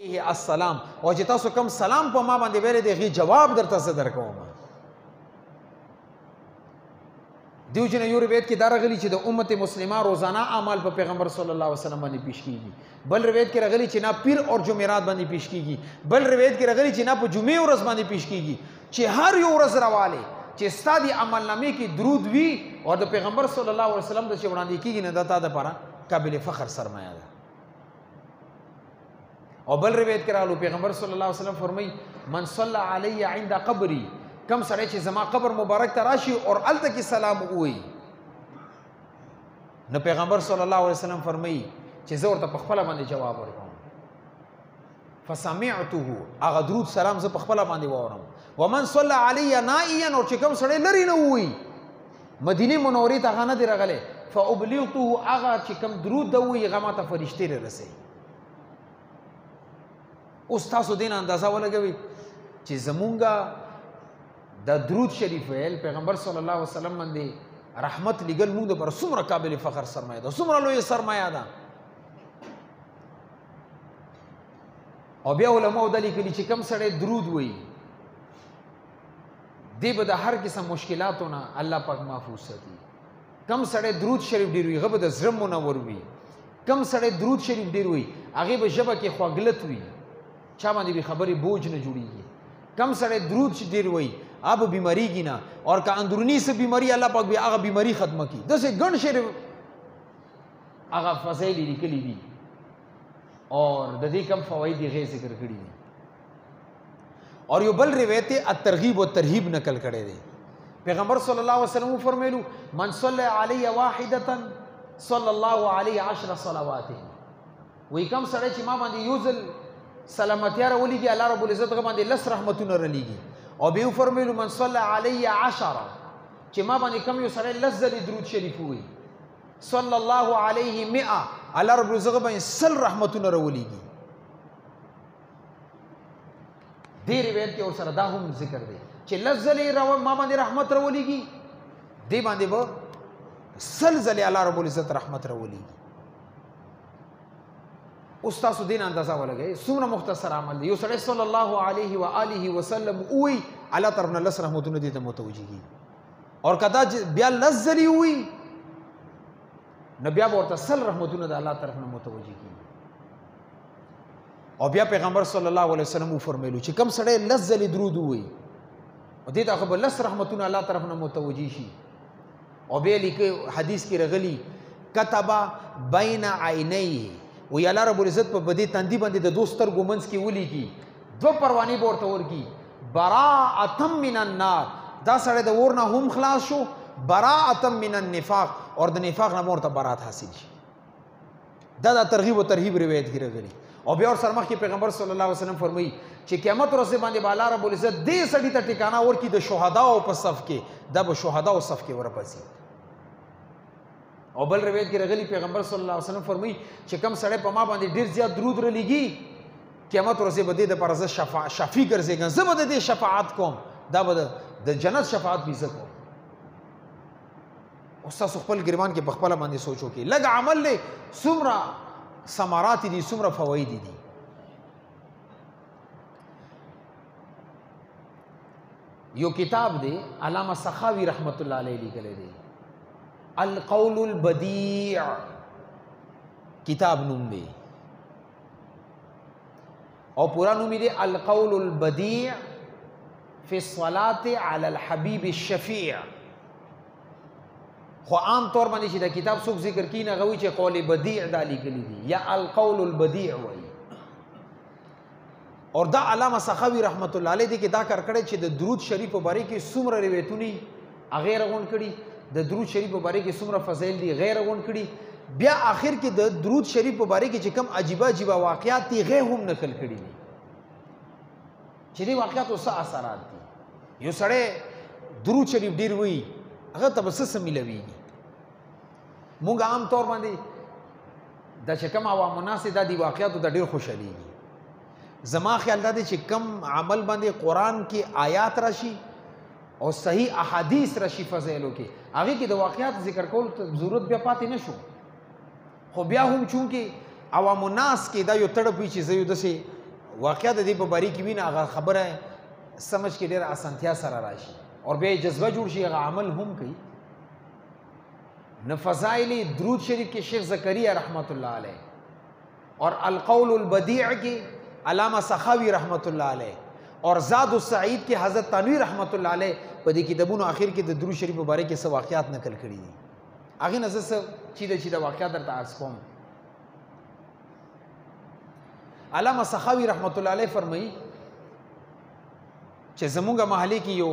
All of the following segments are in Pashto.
السلام او چې تاسو کوم سلام په ما باندې ویل دی جواب درته زه درکوم. دیو جن یو روایت کې دا راغلی چې د امت مسلمه روزانه اعمال په پیغمبر صلی الله علیه وسلم باندې پیش کیږي. بل روایت کې راغلی چې نه پیر او جمعرات باندې پیش کیږي. بل روایت کې راغلی چې نه په جمعې ورځ باندې پیش کیږي. چې هر یو ورځ راواله چې ستادي عمل نامې کې درود وی او د پیغمبر صلی الله علیه وسلم د چې وړاندې کیږي نه د تا د لپاره قابل فخر سرمایه ده. او بل روایت کې راغلو پیغمبر صلی الله علیه وسلم فرمایي من صلى علی عند قبری، کم سړی چې زما قبر مبارک ته راشي او الته کې سلام ووایي، نو پیغمبر صلی الله علیه وسلم فرمایي چې زه ورته په خپله باندې جواب ورکوم. فسمعته، هغه درود سلام زه په خپله باندې واورم. ومن صلى علی نائیا، او چې کوم سړی لرې نه ووایي مدینې منورې ته هغه نه دی راغلی، فابلغته، هغه چې کوم درود ده ووایي هغه ماته فرشتې رارسوي. اوس تاسو دین اندازه ولګوئ چې زمونږه د درود شریف ویل پیغمبر صلی الله علیه وسلم باندې رحمت لګل موږ د پر څومره قابل فخر سرمایه ده، څومره لوی سرمایه ده. او بیا علماء دا لیکلي چې کم سړی درود وایي دی به د هر قسم مشکلاتو نه الله پاک محفوظ ساتي. کم سړی درود شریف ډېر وي هغه به د زړه منور وي. کم سړی درود شریف ډېر وي هغې به ژبه کې خواږلت وي، چا باندې به خبرې بوج نه جوړیږي. کم سړی درود ډېر وایي هغه به بیماریږي نه، اور که اندرونی څه بیماري الله پاک به هغه بیماري ختمه کړي. داسې ګڼ شعر هغه فضایل یې لیکلي دي اور د دې کم فواید یې هغې ذکر کړي دي. اور یو بل روایت الترغیب و ترهیب نقل کړی دی. پیغمبر صلی الله علیه وسلم فرمایلو من صلی علی واحدة صلی الله علیه 10 صلوات. وایي کم سړی چې ما باندې یو ځل سلامتیا راولیږي الله رب العزت هغه باندې 10 رحمتونه رالیږي. او بیا فرمایلو من صلی علی 10، چې ما باندې کم یو سړی 10 ځلې درود شریف ووایي صلی الله علیه 100، الله رب العزت باندې 100 رحمتونه راولیږي. دې روایت کې ورسره دا هم ذکر دی چې 10 ځلې ما باندې رحمت راولیږي، دې باندې به 100 ځلې الله رب العزت رحمت راولیږي. اوس تاسو دین اندازه ولګئ څومره مختصر عمل دی. یو سړی صلی الله علیه و آله وسلم ووایي الله طرف نه 10 رحمتونه دې ته متوجه کېږي. اور که دا بیا 10 ځلې ووایي نو بیا به ورته 100 رحمتونه د الله طرف نه متوجه کېږي. او بیا پیغمبر صلی الله علیه وسلم وفرمایلو چې کوم سړی 10 ځلې درود ووایي او دې ته خو به 10 رحمتونه الله طرف نه متوجه شي. او بیا لیکي حدیث کې راغلي کتب بین عینیه، وی الله رب العزت په بدی تندی باندې د دوه سترګو منځ کې ولیکي 2 پروانې به ورته ورکي براءة من النار، دا سړی د اور نه هم خلاص شو، براءة من النفاق، اور د نفاق نه ورته برات حاصل شي. دا د ترغیب او ترهیب روایت کې راغلي. او بیا سره مخکې پیغمبر صلی الله علیه وسلم فرمایي چې قیامت ورځ باندې به الله رب العزت دې سړي ته ټکانه ورکړي د شهداو په صف کې، دا به شهداو صف کې ورپسي. او بل روایت کې راغلی پیغمبر صلی الله علیه وسلم فرمایي چې کم سړی په ما باندې ډېر زیات درود رالیږي قیامت ورځ به دې دپاره زه شفیع ګرځېږم، زه به د دې شفاعت کوم، دا به د جنت شفاعت به زه کوم. اوس تاسو خپل ګریوان کې په خپله باندې سوچ وکړئ لږ عمل دی څومره ثمرات دي څومره فواید دي. یو کتاب دی علامه سخاوي رحمت الله علیه لیکلی دی القول البدیع، کتاب نوم دی او پورا نوم دی القول البدیع فی الصلاة علی الحبیب الشفیع. خو عام طور باندې چې دا کتاب څوک ذکر کوي نه غوي چې قول بدیع دا لیکلی دی یا القول البدیع وایي. اور دا علامه سخاوي رحمت الله علیه دی کې دا کار کړی چې د درود شریف په باره کې څومره روایتونه هغې راغونډ کړي، د درود شریف په باره کې څومره فضایل دي غیر غونډ کړي. بیا آخر کې د درود شریف په باره کې چې کوم عجیبه عجیبه واقعات دي هغې هم نقل کړي دي چې دې واقعاتو څه اثرات دي. یو سړی درود شریف ډېر وایي هغه ته به څه میلویږي. مونږ عام طور باندې دا چې کوم عوام الناس دا دي واقعاتو ته ډېر خوشحالېږي. زما خیال دا دی چې کم عمل باندې قرآن کې آیات راشي او صحیح احادیث راشي فضایلو کې هغې کې د واقعات ذکر کول ضرورت بیا پاتې نه شو. خو بیا هم چونکې عوام الناس کې دا یو تړپ وي چې زه یو داسې واقعا د دې په باری کې وینه هغه خبره سمجھ کې ډېر اسانتیا سره راشي اور بیا جذبه جوړ شي هغه عمل هم کوي نه فضائل درود شریف کې شیخ زکریا رحمت الله علیه اور القول البدیع کې علامہ سخاوی رحمت الله علیه اور زاد السعید کې حضرت تنویر رحمت الله علیه په دې کتابونو اخر کې د درود شریف مبارک کې څه واقعات نقل کړي دي هغه نه څه چې د واقعات درته عرض کوم علامہ سخاوی رحمت الله علیه فرمایي چې زمونږه محلي کې یو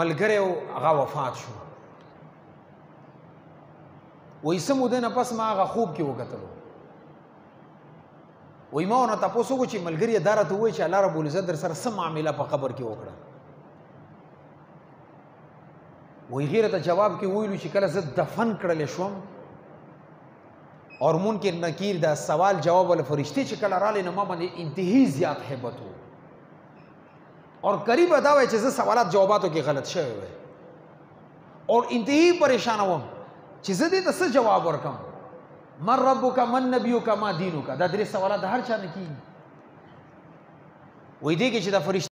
ملګری او هغه وفات شو وایي څه موده نه پس ما هغه خوب کې وکتلو وایي ما ورنه تپوس وکړو چې ملګري دا راته ووایي چې الله رب العزت در سره څه معامله په قبر کې وکړه وایي هغې راته جواب کې وویلو چې کله زه دفن کړلی شوم اور منکر نکیر دا سوال جواب والا فرشتي چې کله رالی نو ما باندې انتهایی زیات حیبت و اور قریب دا وای چې زه سوالات جواباتو کې غلط شوی وای اور انتهایی پریشان وم چې زه دې ته څه جواب ورکم من ربک من نبیک ما دینک دا درې سوالات هر چا نه کیږي وای دې کې چې دا فرشتي